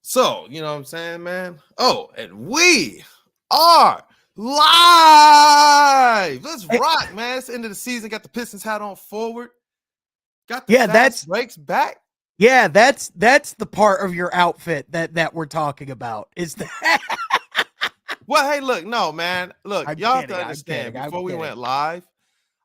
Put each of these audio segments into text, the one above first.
So, you know what I'm saying, man? Oh, and we are live. Let's Hey, rock, man. It's the end of the season. Got the Pistons hat on forward. Got the yeah, fast that's breaks back. yeah, that's the part of your outfit that we're talking about. Is that Well, hey, look, no, man. Look, I'm y'all have to kidding. I'm understand, kidding. I'm before we kidding. went live,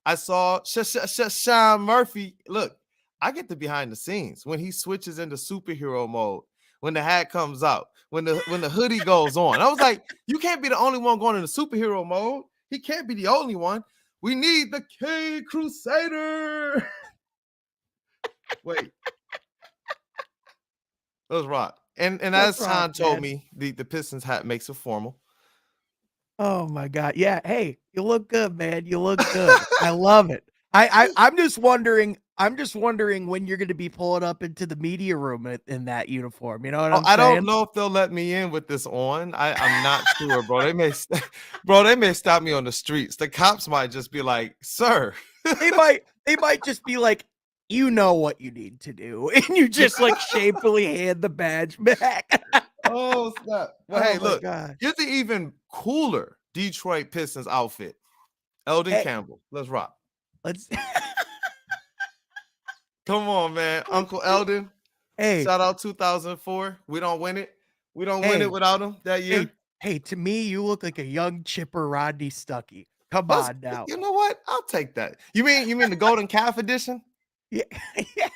I saw Sean Murphy. Look, I get the behind the scenes when he switches into superhero mode, when the hat comes out, when the hoodie goes on. I was like, you can't be the only one going into superhero mode. He can't be the only one. We need the K Crusader. Wait, let's rock. And Let's as rock, Sean told man. me, the Pistons hat makes it formal. Oh my god. Yeah, hey, you look good, man. You look good. I love it. I'm just wondering. I'm just wondering when you're going to be pulling up into the media room in that uniform. You know what Oh, I'm I don't saying? know if they'll let me in with this on. I'm not sure, bro. Bro, they may stop me on the streets. The cops might just be like, "Sir." They might just be like, you know what you need to do, and you just like shamefully hand the badge back. Oh, snap. Well, Oh hey, my look. god. Here's the even cooler Detroit Pistons outfit. Eldon Hey, Campbell. Let's rock. let's Come on, man. let's Uncle do. Eldon. Hey, Shout out 2004. We don't win it. We don't win it hey, without him that year. hey. To me, you look like a young chipper Rodney Stuckey. Come Let's on now. you know what? I'll take that. You mean the Golden Calf edition? Yeah, yeah.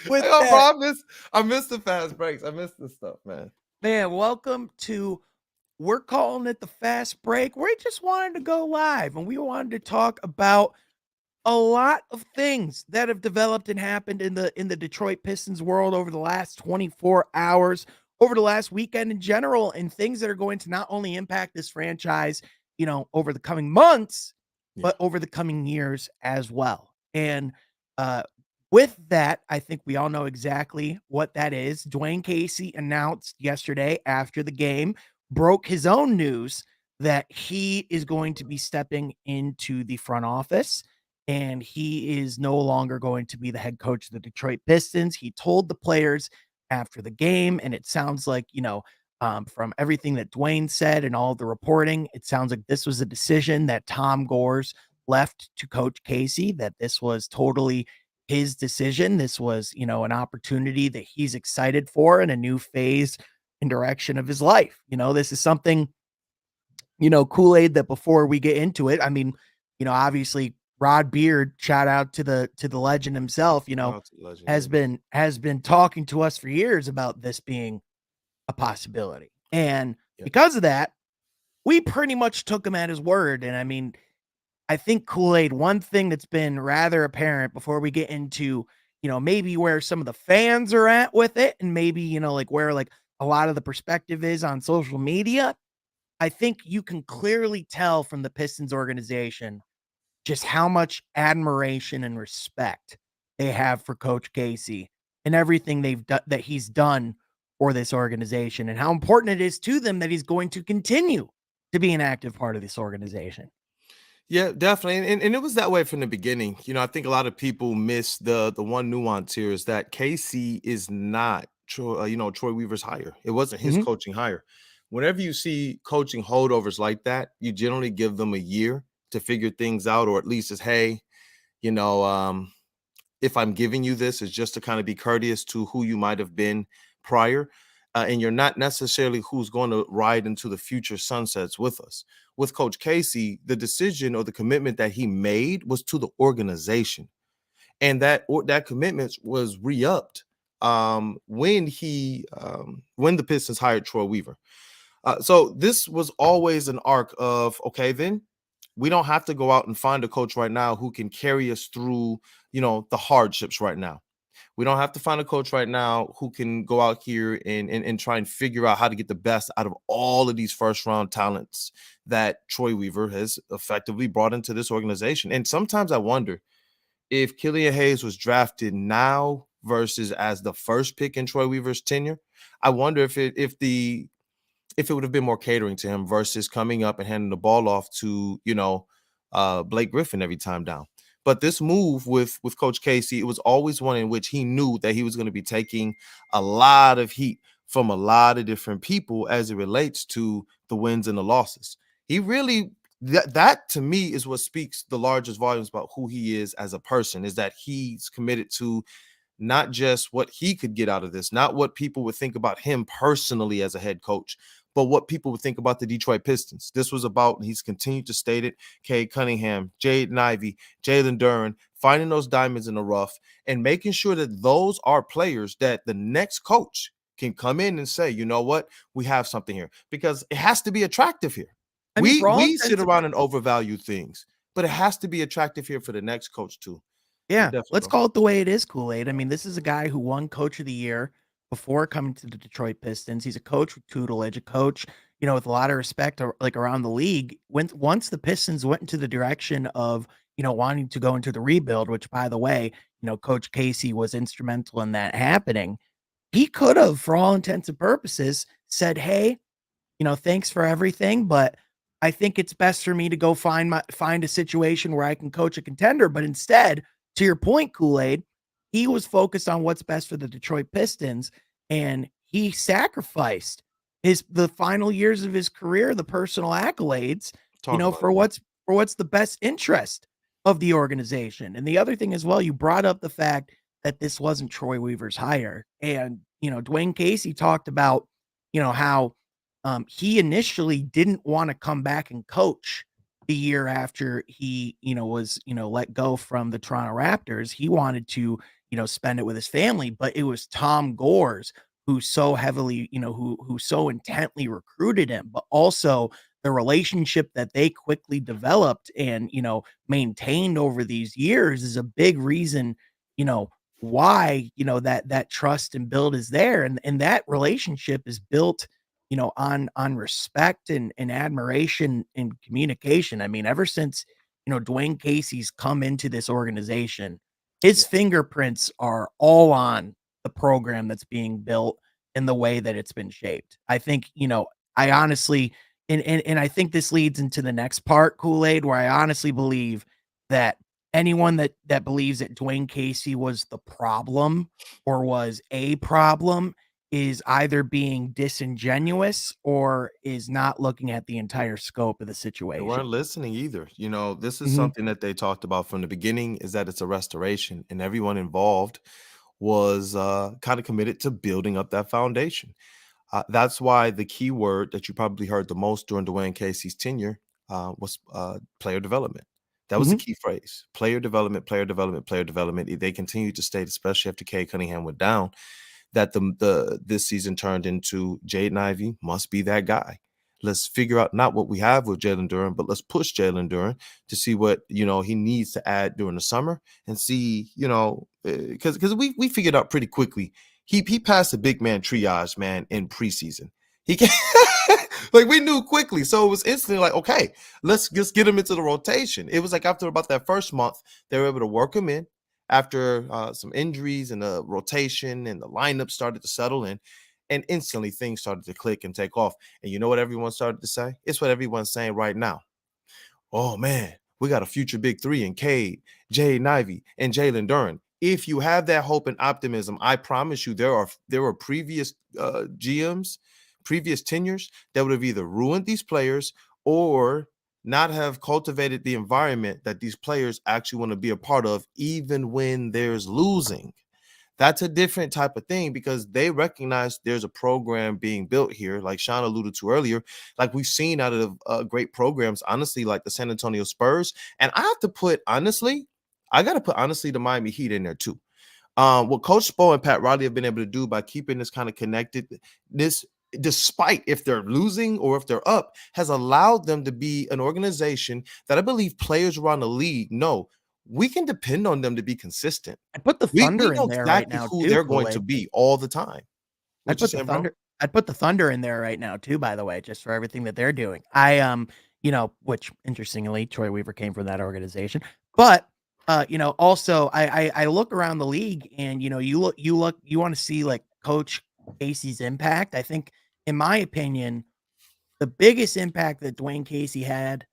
With Yo, bro, that, I miss the fast breaks. I miss this stuff, man. man, welcome to. We're calling it the fast break. We just wanted to go live, and we wanted to talk about a lot of things that have developed and happened in the Detroit Pistons world over the last 24 hours, over the last weekend in general, and things that are going to not only impact this franchise, over the coming months, Yeah. but over the coming years as well. And uh with that, I think we all know exactly what that is. Dwane Casey announced yesterday after the game, broke his own news that he is going to be stepping into the front office and he is no longer going to be the head coach of the Detroit Pistons. He told the players after the game, and it sounds like, from everything that Dwane said and all the reporting, it sounds like this was a decision that Tom Gores left to Coach Casey, that this was totally his decision. This was, an opportunity that he's excited for and a new phase and direction of his life. This is something, Kool-Aid, that before we get into it, I mean, obviously Rod Beard, shout out to the legend himself, Shout out to the legend, has yeah. been talking to us for years about this being a possibility. And Yeah. because of that, we pretty much took him at his word. And I mean, I think Kool-Aid, one thing that's been rather apparent before we get into, maybe where some of the fans are at with it, and maybe, like where like a lot of the perspective is on social media, I think you can clearly tell from the Pistons organization just how much admiration and respect they have for Coach Casey and everything they've done that he's done for this organization, and how important it is to them that he's going to continue to be an active part of this organization. Yeah, definitely. And it was that way from the beginning. I think a lot of people miss the one nuance here is that Casey is not Troy Weaver's hire. It wasn't his Mhm. coaching hire. Whenever you see coaching holdovers like that, you generally give them a year to figure things out, or at least as, hey, you know, um, if I'm giving you this, is just to kind of be courteous to who you might have been prior. And you're not necessarily who's going to ride into the future sunsets with us. With Coach Casey, the decision or the commitment that he made was to the organization. And that commitment was re-upped when the Pistons hired Troy Weaver. So this was always an arc of, okay, then we don't have to go out and find a coach right now who can carry us through, the hardships right now. We don't have to find a coach right now who can go out here and try and figure out how to get the best out of all of these first round talents that Troy Weaver has effectively brought into this organization. And sometimes I wonder if Killlian Hayes was drafted now versus as the first pick in Troy Weaver's tenure. I wonder if it would have been more catering to him versus coming up and handing the ball off to, Blake Griffin every time down. But this move with Coach Casey, it was always one in which he knew that he was going to be taking a lot of heat from a lot of different people as it relates to the wins and the losses. He really that to me is what speaks the largest volumes about who he is as a person, is that he's committed to not just what he could get out of this, not what people would think about him personally as a head coach, but what people would think about the Detroit Pistons. This was about, he's continued to state it, Cade Cunningham, Jaden Ivey, Jalen Duren, finding those diamonds in the rough and making sure that those are players that the next coach can come in and say, you know what, we have something here, because it has to be attractive here. I mean, for all We sit intents and around and overvalue things, but it has to be attractive here for the next coach too. So yeah, definitely, let's bro. call it the way it is, Kool-Aid. I mean, this is a guy who won Coach of the Year before coming to the Detroit Pistons. He's a coach with tutelage, a coach, with a lot of respect, like around the league. Once the Pistons went into the direction of, wanting to go into the rebuild, which by the way, Coach Casey was instrumental in that happening. He could have, for all intents and purposes, said, "Hey, thanks for everything, but I think it's best for me to go find a situation where I can coach a contender." But instead, to your point, Kool-Aid, he was focused on what's best for the Detroit Pistons, and he sacrificed the final years of his career, the personal accolades, Talk about for it, bro. what's the best interest of the organization. And the other thing as well, you brought up the fact that this wasn't Troy Weaver's hire. And, Dwane Casey talked about, how he initially didn't want to come back and coach the year after he, was, let go from the Toronto Raptors. He wanted to, spend it with his family, but it was Tom Gores who so heavily, who so intently recruited him, but also the relationship that they quickly developed and, maintained over these years is a big reason, why, that trust and build is there. And that relationship is built, on respect and admiration and communication. I mean, ever since, Dwane Casey's come into this organization, his Yeah. fingerprints are all on the program that's being built and the way that it's been shaped. I think, I honestly and I think this leads into the next part, Kool-Aid, where I honestly believe that anyone that believes that Dwane Casey was the problem or was a problem is either being disingenuous or is not looking at the entire scope of the They situation. weren't listening either. This is Mhm, something that they talked about from the beginning, is that it's a restoration, and everyone involved was kind of committed to building up that foundation. That's why the key word that you probably heard the most during Dwayne Casey's tenure was player development. That was the mhm. key phrase: player development, player development, player development. They continued to state, especially after Cade Cunningham went down, that the this season turned into Jaden Ivey must be that guy. Let's figure out not what we have with Jalen Duren, but let's push Jalen Duren to see what he needs to add during the summer, and see, because we figured out pretty quickly he passed the big man triage, man, in preseason. He can like, we knew quickly, so it was instantly like, okay, let's just get him into the rotation. It was like after about that first month, they were able to work him in after some injuries, and the rotation and the lineup started to settle in, and instantly things started to click and take off. And you know what everyone started to say? It's what everyone's saying right now. Oh man, we got a future big three in Cade, Jay Ivey, and Jalen Duren. If you have that hope and optimism, I promise you there are previous GMs, previous tenures that would have either ruined these players or not have cultivated the environment that these players actually want to be a part of, even when there's losing. That's a different type of thing, because they recognize there's a program being built here, like Sean alluded to earlier, like we've seen out of great programs, honestly, like the San Antonio Spurs. And I have to put, honestly, I got to put, honestly, the Miami Heat in there too. What Coach Spo and Pat Riley have been able to do by keeping this kind of connected, this, despite if they're losing or if they're up, has allowed them to be an organization that I believe players around the league know we can depend on them to be consistent. I'd put the We Thunder know in there right exactly now who too, they're going to Kool-Aid. be all the time. I'd What you put the saying, bro? Thunder I'd put the Thunder in there right now too, by the way, just for everything that they're doing. Which interestingly, Troy Weaver came from that organization. But also I look around the league and you want to see like Coach Casey's impact. I think, in my opinion, the biggest impact that Dwane Casey had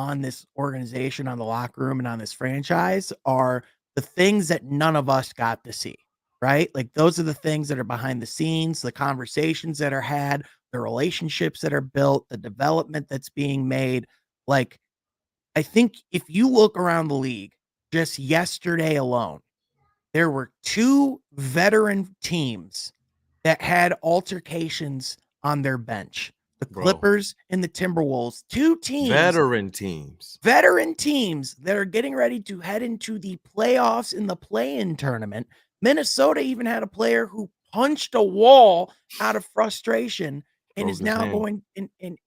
on this organization, on the locker room, and on this franchise are the things that none of us got to see, right? Like those are the things that are behind the scenes, the conversations that are had, the relationships that are built, the development that's being made. Like, I think if you look around the league just yesterday alone, there were 2 veteran teams that had altercations on their bench. The bro. Clippers and the Timberwolves, 2 teams, Veteran teams. veteran teams that are getting ready to head into the playoffs in the play-in tournament. Minnesota even had a player who punched a wall out of frustration and Broke is his now hand. going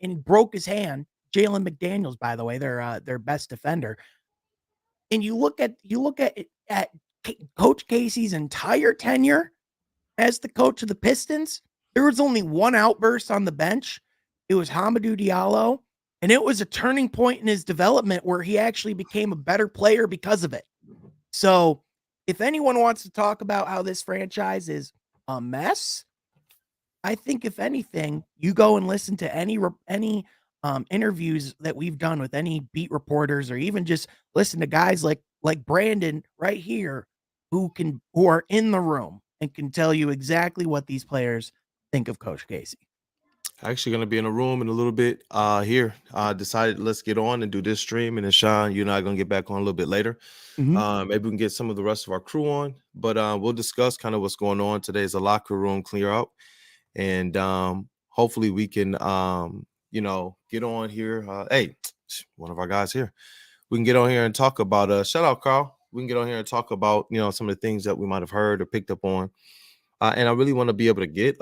and broke his hand. Jalen McDaniels, by the way, their best defender. And you look at Coach Casey's entire tenure as the coach of the Pistons, there was only one outburst on the bench. It was Hamidou Diallo, and it was a turning point in his development where he actually became a better player because of it. So, if anyone wants to talk about how this franchise is a mess, I think if anything, you go and listen to any interviews that we've done with any beat reporters, or even just listen to guys like Brandon right here, who are in the room and can tell you exactly what these players think of Coach Casey. Actually gonna be in a room in a little bit. Here. Decided let's get on and do this stream. And then Sean, you and I are gonna get back on a little bit later. Mhm. Maybe we can get some of the rest of our crew on, but we'll discuss kind of what's going on. Today's a locker room clear out. And hopefully we can get on here. Hey, one of our guys here. We can get on here and talk about shout out Carl. We can get on here and talk about some of the things that we might have heard or picked up on. And I really want to be able to get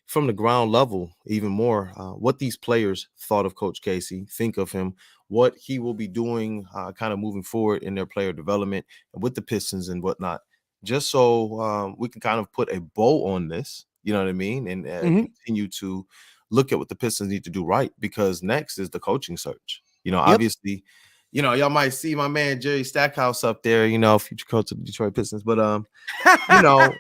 from the ground level even more what these players thought of Coach Casey, think of him, what he will be doing kind of moving forward in their player development with the Pistons and whatnot, just so we can kind of put a bow on this, you know what I mean, and Mhm. continue to look at what the Pistons need to do right, because next is the coaching search. Yep. Obviously, y'all might see my man Jerry Stackhouse up there, future coach of the Detroit Pistons, but you know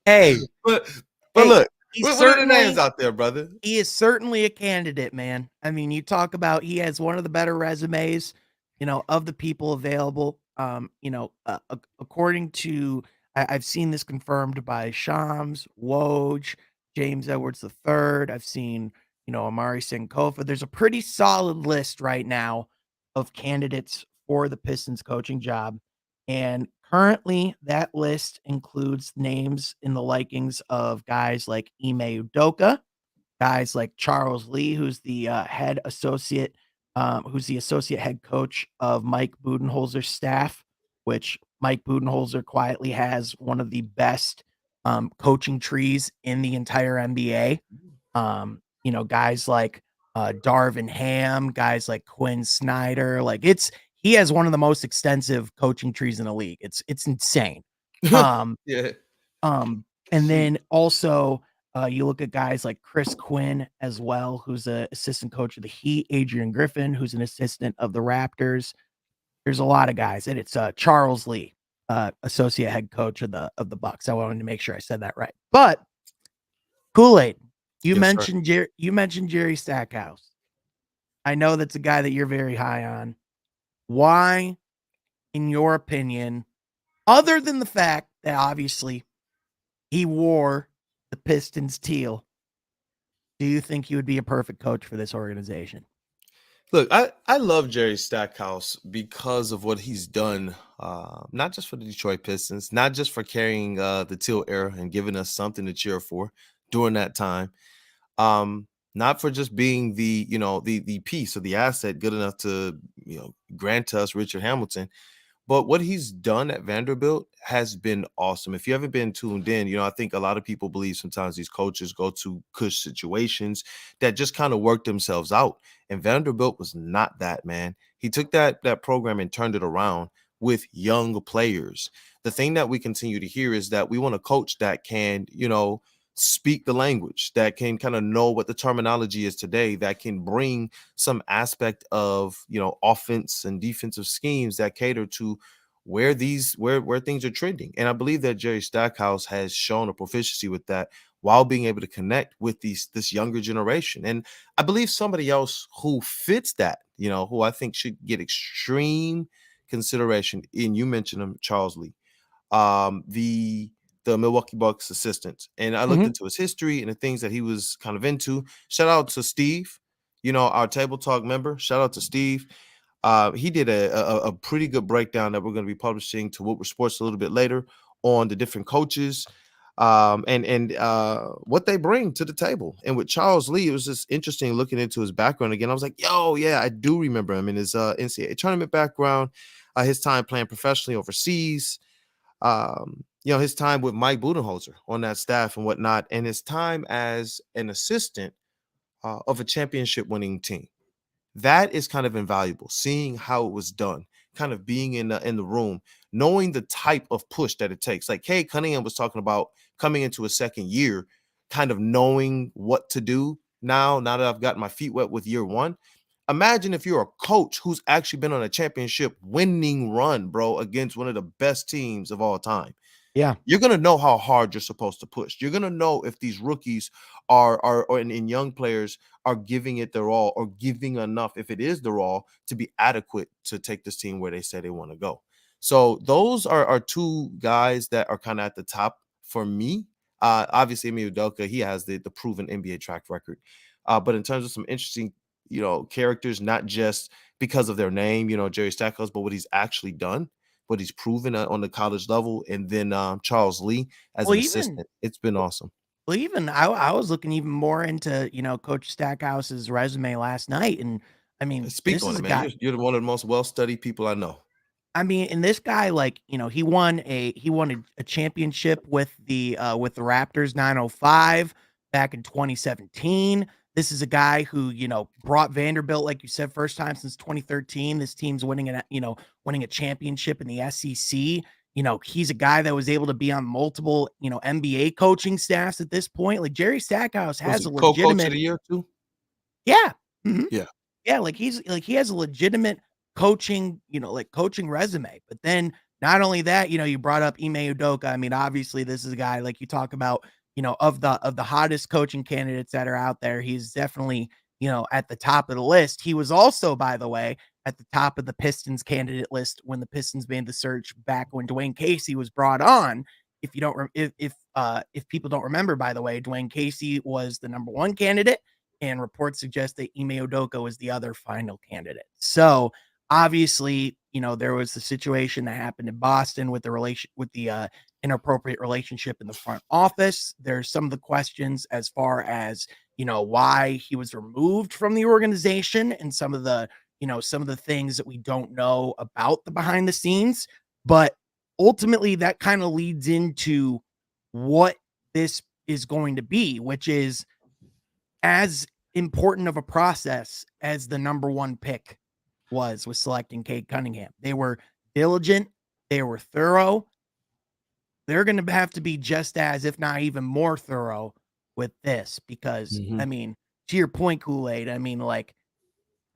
Hey, but hey, look, he's what are the names certainly out there, brother? he is certainly a candidate, man. I mean, you talk about he has one of the better resumes, of the people available. According to I've seen this confirmed by Shams, Woj, James Edwards III. I've seen, Amari Sankofa. There's a pretty solid list right now of candidates for the Pistons coaching job. And currently, that list includes names in the likings of guys like Ime Udoka, guys like Charles Lee, who's the who's the associate head coach of Mike Budenholzer's staff, which Mike Budenholzer quietly has one of the best coaching trees in the entire NBA. Guys like Darvin Ham, guys like Quinn Snyder, he has one of the most extensive coaching trees in the league. It's insane. Um, Yeah. and then also, you look at guys like Chris Quinn as well, who's an assistant coach of the Heat, Adrian Griffin, who's an assistant of the Raptors. There's a lot of guys, and it's Charles Lee, associate head coach of the Bucks. I wanted to make sure I said that right. But Kool-Aid, Yes, sir. You mentioned Jerry Stackhouse. I know that's a guy that you're very high on. Why, in your opinion, other than the fact that obviously he wore the Pistons teal, do you think he would be a perfect coach for this organization? Look, I love Jerry Stackhouse because of what he's done, not just for the Detroit Pistons, not just for carrying the teal era and giving us something to cheer for during that time, not for just being the piece or the asset good enough to grant us Richard Hamilton. But what he's done at Vanderbilt has been awesome. If you haven't been tuned in, I think a lot of people believe sometimes these coaches go to cush situations that just kind of work themselves out. And Vanderbilt was not that, man. He took that program and turned it around with young players. The thing that we continue to hear is that we want a coach that can, speak the language, that can kind of know what the terminology is today, that can bring some aspect of offense and defensive schemes that cater to where things are trending. And I believe that Jerry Stackhouse has shown a proficiency with that while being able to connect with this younger generation. And I believe somebody else who fits that, who I think should get extreme consideration, and you mentioned him, Charles Lee, the Milwaukee Bucks assistant. And I looked Mhm. into his history and the things that he was kind of into. Shout out to Steve, our Table Talk member. Shout out to Steve. He did a pretty good breakdown that we're going to be publishing to Woodward Sports a little bit later on the different coaches and what they bring to the table. And with Charles Lee, it was just interesting looking into his background again. I was like, yo, yeah, I do remember him in his NCAA tournament background, his time playing professionally overseas, his time with Mike Budenholzer on that staff and whatnot, and his time as an assistant of a championship winning team. That is kind of invaluable, seeing how it was done, kind of being in the room, knowing the type of push that it takes. Like Cade Cunningham was talking about coming into a second year, kind of knowing what to do now that I've gotten my feet wet with year one. Imagine if you're a coach who's actually been on a championship winning run, bro, against one of the best teams of all time. Yeah. You're gonna know how hard you're supposed to push. You're gonna know if these rookies and young players are giving it their all or giving enough, if it is their all, to be adequate to take this team where they say they want to go. So those are two guys that are kind of at the top for me. Obviously, Emi Udoka, he has the proven NBA track record. But in terms of some interesting, characters, not just because of their name, Jerry Stackhouse, but what he's actually done, what he's proven on the college level, and then Charles Lee as Well, an even assistant. It's been awesome. well, even I was looking even more into, Coach Stackhouse's resume last night, and I mean, Speak this on is it, a man. guy. You're one of the most well-studied people I know. I mean, and this guy, like, he won a championship with the Raptors 905 back in 2017. This is a guy who, brought Vanderbilt, like you said, first time since 2013. This team's winning a championship in the SEC. He's a guy that was able to be on multiple, NBA coaching staffs at this point. Like Jerry Stackhouse Was has he a co-coach of legitimate. the year too? Yeah. Mhm. Yeah. Yeah, like he has a legitimate coaching resume. But then not only that, you brought up Ime Udoka. I mean, obviously this is a guy like you talk about, of the hottest coaching candidates that are out there. He's definitely, at the top of the list. He was also, by the way, at the top of the Pistons candidate list when the Pistons made the search back when Dwane Casey was brought on. If you don't, if people don't remember, by the way, Dwane Casey was the number one candidate, and reports suggest that Ime Udoka was the other final candidate. So obviously, there was the situation that happened in Boston with the inappropriate relationship in the front office. There's some of the questions as far as, why he was removed from the organization and some of the things that we don't know about the behind the scenes. But ultimately, that kind of leads into what this is going to be, which is as important of a process as the number one pick was with selecting Cade Cunningham. They were diligent, they were thorough. They're going to have to be just as, if not even more thorough with this because, Mhm. I mean, to your point, Kool-Aid, I mean, like,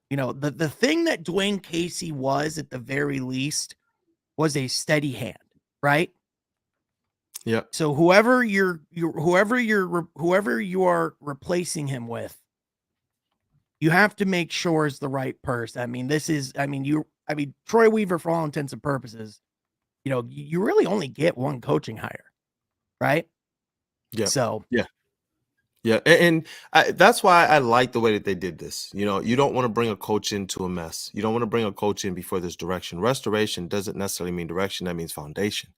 the thing that Dwane Casey was at the very least was a steady hand, right? Yeah. So whoever you are replacing him with, you have to make sure is the right person. Troy Weaver, for all intents and purposes, you really only get one coaching hire, right? Yeah. So, Yeah. Yeah, that's why I like the way that they did this. You don't want to bring a coach into a mess. You don't want to bring a coach in before there's direction. Restoration doesn't necessarily mean direction. That means foundation.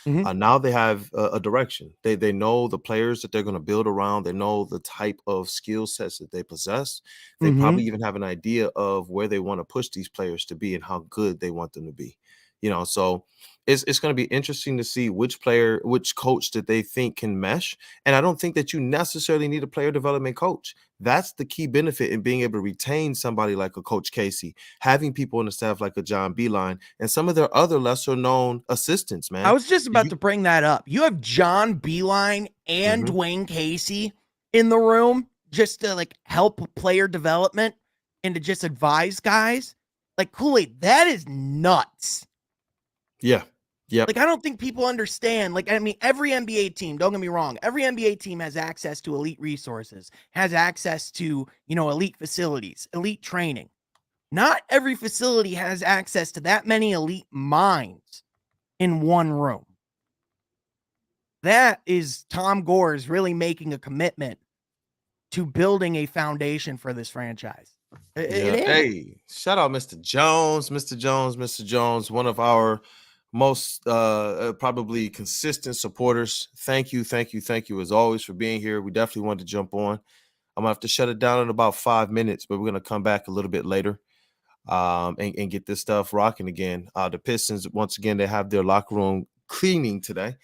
mhm, Now they have a direction. They know the players that they're going to build around. They know the type of skill sets that they possess. They mhm. probably even have an idea of where they want to push these players to be and how good they want them to be. So it's going to be interesting to see which coach that they think can mesh. And I don't think that you necessarily need a player development coach. That's the key benefit in being able to retain somebody like a Coach Casey, having people on the staff like a John Beeline, and some of their other lesser known assistants, I man. was just about to bring that up. You have John Beeline and Mhm. Dwane Casey in the room just to like help player development and to just advise guys. Like Kool-Aid, that is nuts. Yeah. Yep. Like, I don't think people understand. Like, I mean, every NBA team, don't get me wrong, every NBA team has access to elite resources, has access to, elite facilities, elite training. Not every facility has access to that many elite minds in one room. That is Tom Gore's really making a commitment to building a foundation for this franchise. It Yeah. is. Hey, shout out Mr. Jones, Mr. Jones, Mr. Jones, one of our most probably consistent supporters. Thank you, thank you, thank you as always for being here. We definitely wanted to jump on. I'm gonna have to shut it down in about 5 minutes, but we're gonna come back a little bit later and get this stuff rocking again. The Pistons, once again, they have their locker room cleaning today,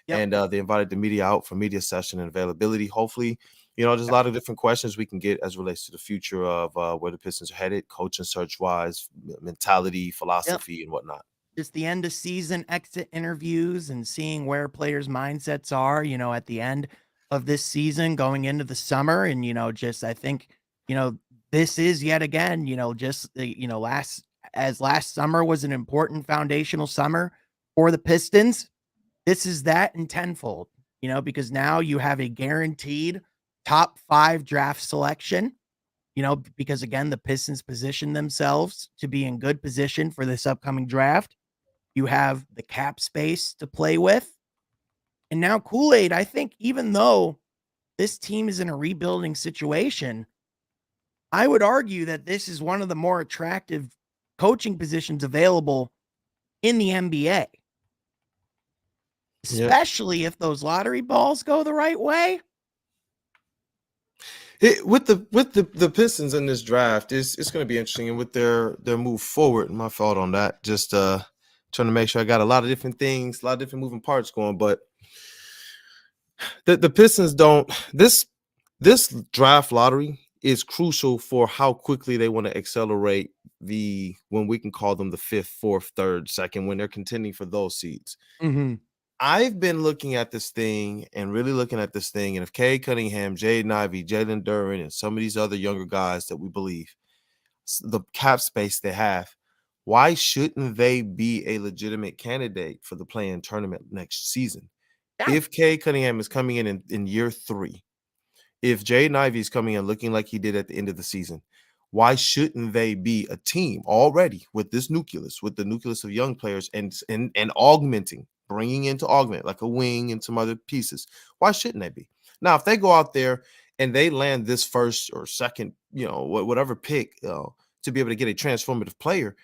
Yep. and they invited the media out for media session and availability. Hopefully, there's a Yep. lot of different questions we can get as relates to the future of where the Pistons are headed, coaching search wise, mentality, Yep. philosophy, and whatnot. Just the end of season exit interviews and seeing where players' mindsets are, at the end of this season going into the summer. And, just I think, you know, this is yet again, just last summer was an important foundational summer for the Pistons. This is that in tenfold, because now you have a guaranteed top 5 draft selection, because again, the Pistons position themselves to be in good position for this upcoming draft. You have the cap space to play with. And now Kool-Aid, I think even though this team is in a rebuilding situation, I would argue that this is one of the more attractive coaching positions available in the NBA, Yeah. especially if those lottery balls go the right way. With the Pistons in this draft, it's going to be interesting, and with their move forward. My fault on that. Just trying to make sure I got a lot of different things, a lot of different moving parts going. But the Pistons don't this draft lottery is crucial for how quickly they want to accelerate the when we can call them the fifth, fourth, third, second when they're contending for those seeds. Mm-hmm. I've been looking at this thing and really looking at this thing, and if Cade Cunningham, Jaden Ivey, Jalen Duren, and some of these other younger guys that we believe the cap space they have, why shouldn't they be a legitimate candidate for the play-in tournament next season? Yeah. If Cade Cunningham is coming in year 3, if Jaden Ivey is coming in looking like he did at the end of the season, why shouldn't they be a team already with this nucleus, with the nucleus of young players and augmenting, bringing into augment like a wing and some other pieces? Why shouldn't they be? Now, if they go out there and they land this first or second, whatever pick to be able to get a transformative player,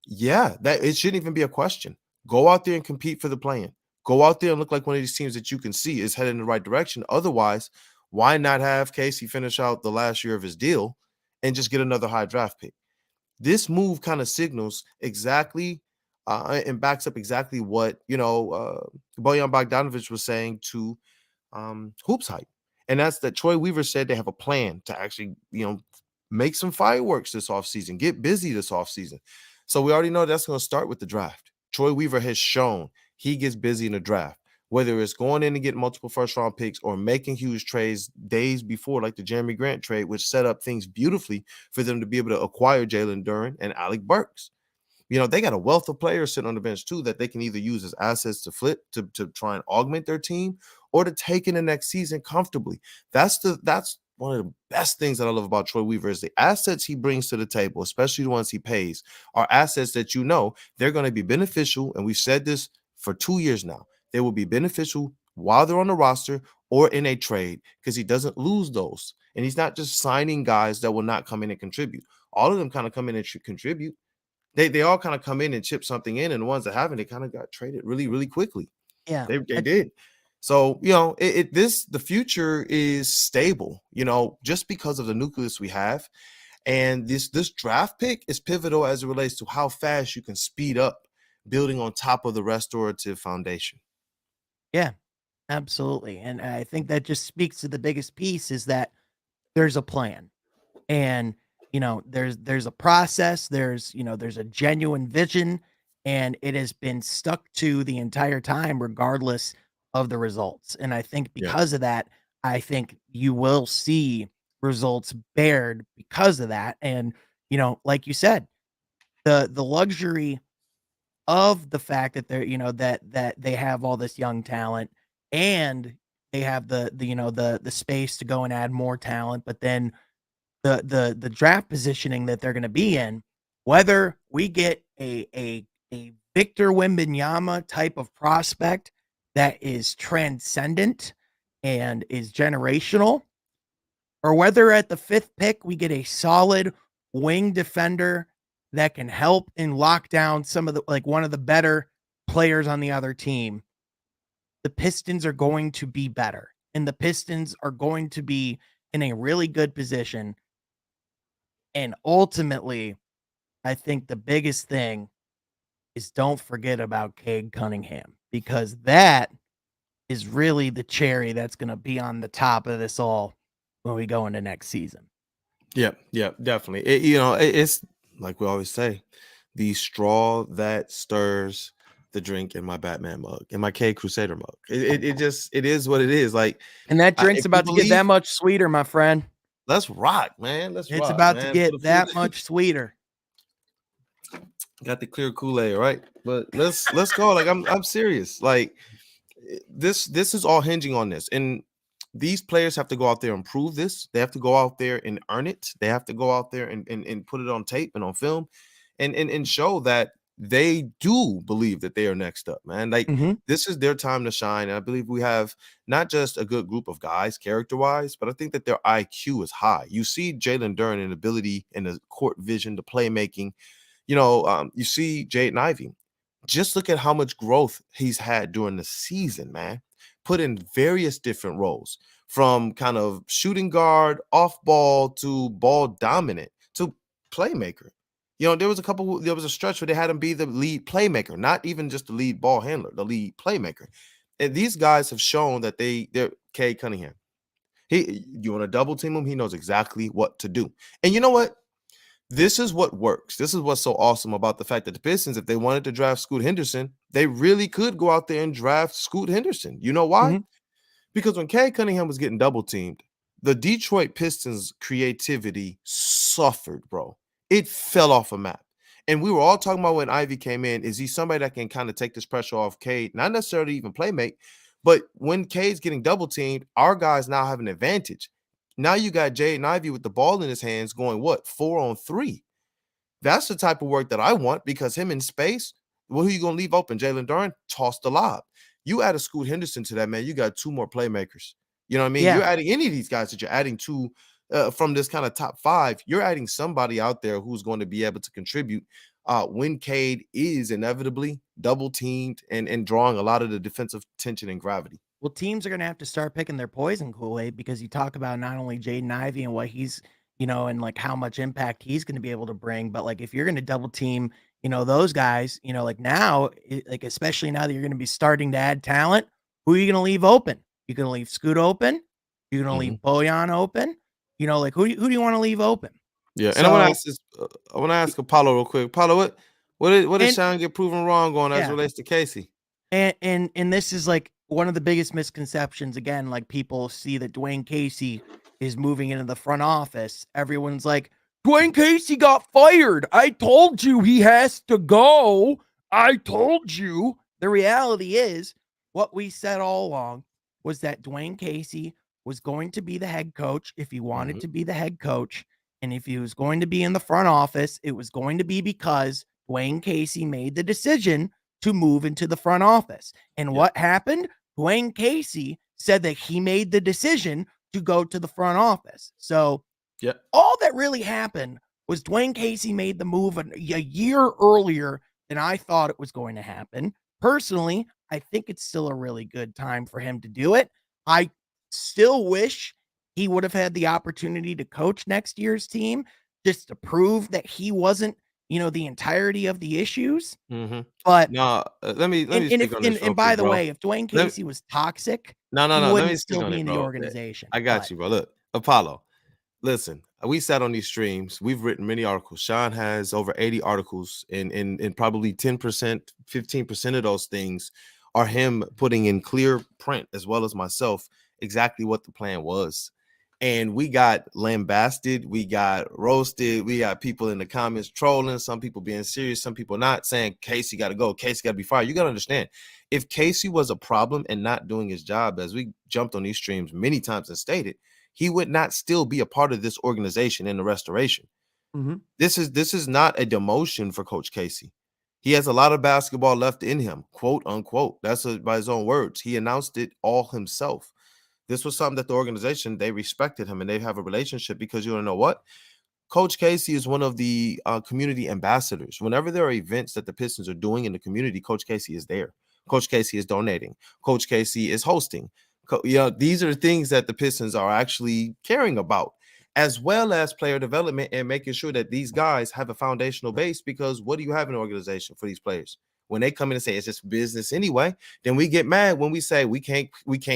yeah, that it shouldn't even be a question. Go out there and compete for the play-in. Go out there and look like one of these teams that you can see is headed in the right direction. Otherwise, why not have Casey finish out the last year of his deal and just get another high draft pick? This move kind of signals exactly and backs up exactly what Bojan Bogdanovic was saying to Hoops Hype, and that's that Troy Weaver said they have a plan to actually make some fireworks this offseason, get busy this offseason. So we already know that's going to start with the draft. Troy Weaver has shown he gets busy in the draft, whether it's going in and getting multiple first round picks or making huge trades days before, like the Jeremy Grant trade, which set up things beautifully for them to be able to acquire Jalen Duren and Alec Burks. They got a wealth of players sitting on the bench too that they can either use as assets to flip to try and augment their team or to take in the next season comfortably. That's one of the best things that I love about Troy Weaver is the assets he brings to the table, especially the ones he pays, are assets that they're going to be beneficial. And we've said this for 2 years now. They will be beneficial while they're on the roster or in a trade because he doesn't lose those. And he's not just signing guys that will not come in and contribute. All of them kind of come in and contribute. They all kind of come in and chip something in, and the ones that haven't, they kind of got traded really, really quickly. Yeah. They did. So, the future is stable, just because of the nucleus we have. And this draft pick is pivotal as it relates to how fast you can speed up building on top of the restorative foundation. Yeah. Absolutely. And I think that just speaks to the biggest piece is that there's a plan. And there's a process, there's a genuine vision, and it has been stuck to the entire time regardless of the results. And I think Yeah. because of that, I think you will see results bared because of that. And like you said, the luxury of the fact that they're, that they have all this young talent and they have the space to go and add more talent, but then the draft positioning that they're going to be in, whether we get a Victor Wembanyama type of prospect that is transcendent and is generational, or whether at the 5th pick we get a solid wing defender that can help and lock down some of the one of the better players on the other team, the Pistons are going to be better. And the Pistons are going to be in a really good position. And ultimately, I think the biggest thing is don't forget about Cade Cunningham, because that is really the cherry that's going to be on the top of this all when we go into next season. Yeah, definitely. It's like we always say, the straw that stirs the drink in my Batman mug, in my K Crusader mug. It is what it is. Like, And that drink's if you about to get believe, that much sweeter, my friend. let's rock, man. Let's It's rock, about to man. For the get food, that much sweeter. got the clear Kool-Aid, right? But let's go. Like, I'm serious. Like, this is all hinging on this, and these players have to go out there and prove this. They have to go out there and earn it. They have to go out there and put it on tape and on film, and show that they do believe that they are next up, man. Like, this is their time to shine. And I believe we have not just a good group of guys character-wise, but I think that their IQ is high. You see Jalen Duren and ability and the court vision, the playmaking. You see Jaden Ivey. Just look at how much growth he's had during the season, man. Put in various different roles, from kind of shooting guard, off ball, to ball dominant, to playmaker. There was a stretch where they had him be the lead playmaker, not even just the lead ball handler, the lead playmaker. And these guys have shown that they're Cade Cunningham. You want to double team him, he knows exactly what to do. And you know what? This is what works. This is what's so awesome about the fact that the Pistons, if they wanted to draft Scoot Henderson, they really could go out there and draft Scoot Henderson. You know why? Because when Cade Cunningham was getting double teamed, the Detroit Pistons' creativity suffered, bro. It fell off a map. And we were all talking about when Ivy came in, is he somebody that can kind of take this pressure off Cade? Not necessarily even play make, but when Cade's getting double teamed, our guys now have an advantage. Now you got Jaden Ivey with the ball in his hands going, 4-on-3? That's the type of work that I want, because him in space, who are you going to leave open? Jalen Duren, toss the lob. You add a Scoot Henderson to that, man, you got 2 more playmakers. You know what I mean? Yeah. You're adding any of these guys that you're adding to from this kind of top 5, you're adding somebody out there who's going to be able to contribute when Cade is inevitably double teamed and drawing a lot of the defensive tension and gravity. Well, teams are going to have to start picking their poison, Kool-Aid, because you talk about not only Jaden Ivey and what he's, and like how much impact he's going to be able to bring, but like if you're going to double team, those guys, like now, like especially now that you're going to be starting to add talent, who are you going to leave open? You're going to leave Scoot open? You're going to leave Bojan open? Like who do you want to leave open? Yeah, and I want to ask this. I want to ask Apollo real quick. Apollo, what did Sean get proven wrong on as relates to Casey? And this is like one of the biggest misconceptions. Again, like people see that Dwane Casey is moving into the front office. Everyone's like, Dwane Casey got fired. I told you he has to go. I told you. The reality is, what we said all along was that Dwane Casey was going to be the head coach if he wanted to be the head coach. And if he was going to be in the front office, it was going to be because Dwane Casey made the decision to move into the front office. And what happened? Dwane Casey said that he made the decision to go to the front office. So all that really happened was Dwane Casey made the move a year earlier than I thought it was going to happen. Personally, I think it's still a really good time for him to do it. I still wish he would have had the opportunity to coach next year's team, just to prove that he wasn't, the entirety of the issues. But no, let me speak on this. And by the way, if Dwane Casey was toxic, no, he let wouldn't me speak still on be it, in bro. the organization. I got you, bro. Look, Apollo, listen, we sat on these streams. We've written many articles. Sean has over 80 articles, and probably 10%, 15% of those things are him putting in clear print, as well as myself, exactly what the plan was. and we got lambasted, we got roasted, we got people in the comments trolling, some people being serious, some people not, saying Casey got to go, Casey got to be fired. You got to understand, if Casey was a problem and not doing his job, as we jumped on these streams many times and stated, he would not still be a part of this organization in the restoration. Mhm. This is not a demotion for Coach Casey. He has a lot of basketball left in him, quote unquote. That's by his own words. He announced it all himself. This was something that the organization, they respected him and they have a relationship, because you don't know what? Coach Casey is one of the community ambassadors. Whenever there are events that the Pistons are doing in the community, Coach Casey is there. Coach Casey is donating. Coach Casey is hosting. These are the things that the Pistons are actually caring about, as well as player development and making sure that these guys have a foundational base. Because what do you have in an organization for these players? When they come in and say it's just business anyway, then we get mad when we say we can't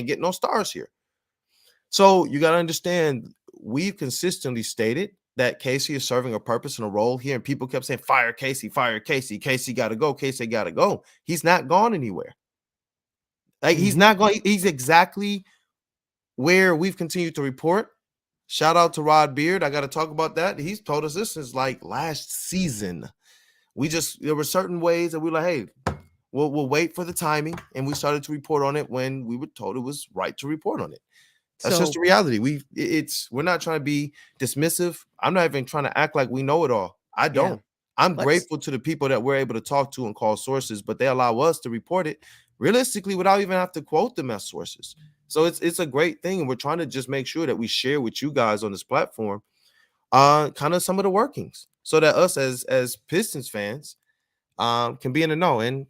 get no stars here. So you got to understand, we've consistently stated that Casey is serving a purpose and a role here, and people kept saying, fire Casey, Casey got to go, Casey got to go. He's not gone anywhere. Like, he's Mhm. not going, he's exactly where we've continued to report. Shout out to Rod Beard. I got to talk about that. He's told us this since like last season. There were certain ways that we were like, hey, we'll wait for the timing, and we started to report on it when we were told it was right to report on it. That's just So, the reality. We're not trying to be dismissive. I'm not even trying to act like we know it all. I yeah, don't. I'm let's grateful to the people that we're able to talk to and call sources, but they allow us to report it realistically without even have to quote them as sources. So it's a great thing, and we're trying to just make sure that we share with you guys on this platform kind of some of the workings, so that us as Pistons fans can be in the know. And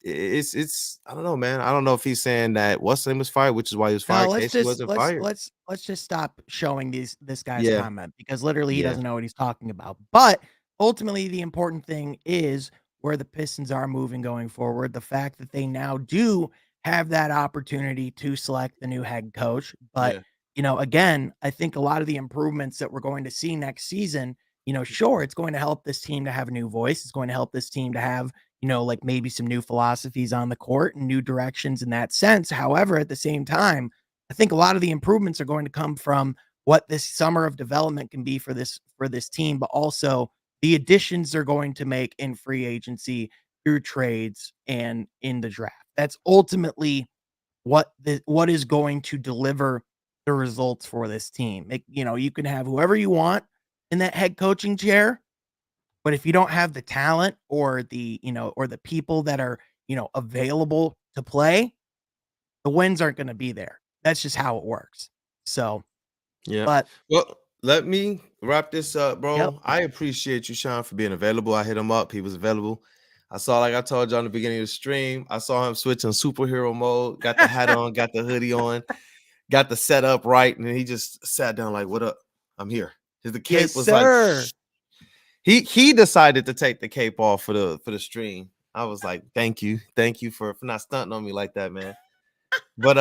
it's I don't know, man. I don't know if he's saying that what's name was fired, which is why he was No, fired. Casey wasn't fired. let's just stop showing this guy's Yeah, comment, because literally he yeah, doesn't know what he's talking about. But ultimately, the important thing is where the Pistons are moving going forward. The fact that they now do have that opportunity to select the new head coach. But, yeah, again, I think a lot of the improvements that we're going to see next season, sure, it's going to help this team to have a new voice. It's going to help this team to have, like maybe some new philosophies on the court and new directions in that sense. However, at the same time, I think a lot of the improvements are going to come from what this summer of development can be for this team, but also the additions they're going to make in free agency, through trades, and in the draft. That's ultimately what is going to deliver the results for this team. You can have whoever you want in that head coaching chair, but if you don't have the talent or the people that are, available to play, the wins aren't gonna be there. That's just how it works. So, yeah. but Well, let me wrap this up, yep. bro. I appreciate you, Sean, for being available. I hit him up. He was available. I saw, like I told you on the beginning of the stream, I saw him switch on superhero mode, got the hat on, got the hoodie on, got the setup right, and he just sat down like, "What up? I'm here." The Yes, cape was like, sir. he decided to take the cape off for the stream. I was like, thank you for not stunting on me like that, man. But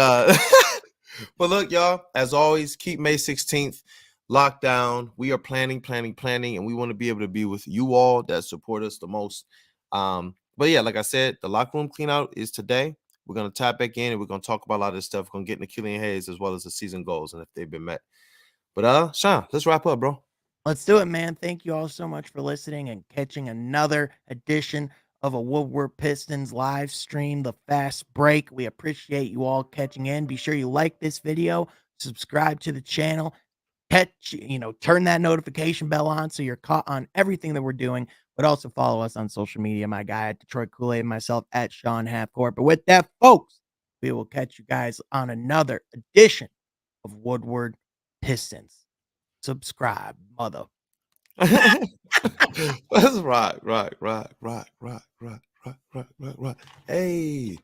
but look, y'all, as always, keep May 16th locked down. We are planning, and we want to be able to be with you all that support us the most. But yeah, like I said, the locker room clean out is today. We're gonna tap back in and we're gonna talk about a lot of this stuff. We're gonna get into Killlian Hayes as well as the season goals and if they've been met. But Sean, let's wrap up, bro. Let's do it, man. Thank you all so much for listening and catching another edition of a Woodward Pistons live stream, The Fast Break. We appreciate you all catching in. Be sure you like this video, subscribe to the channel, turn that notification bell on so you're caught on everything that we're doing, but also follow us on social media. My guy at Detroit Kool-Aid and myself at Sean Halfcourt. But with that, folks, we will catch you guys on another edition of Woodward Pistons. Subscribe, mother. That's right. Right. Hey.